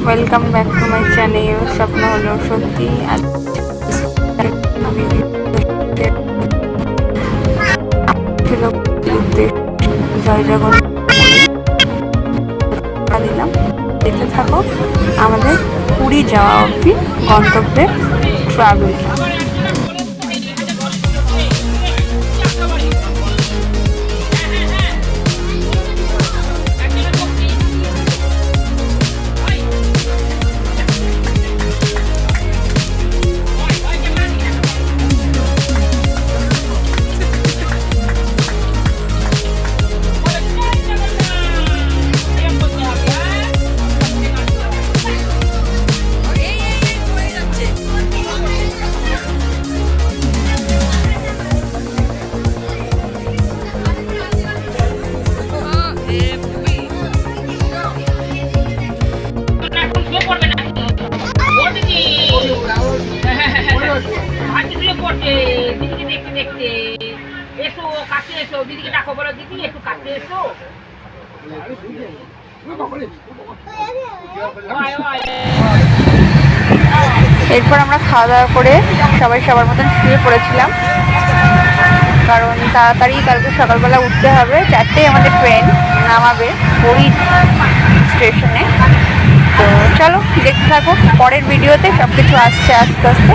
Welcome back to my channel স্বপ্ন হলো সত্যি। জয় জগন্নাথ দিলাম, দেখতে থাকো আমাদের পুরী যাওয়া অবধি গন্তব্যের ট্রাভেলটা। এরপর আমরা খাওয়া দাওয়া করে সবাই সবার মতন শুয়ে পড়েছিলাম, কারণ তাড়াতাড়ি কালকে সকালবেলা উঠতে হবে। 4টেয় আমাদের ট্রেন নামাবে পুরী স্টেশনে। তো চলো দেখতে থাকো, পরের ভিডিওতে সব কিছু আসছে আস্তে আস্তে।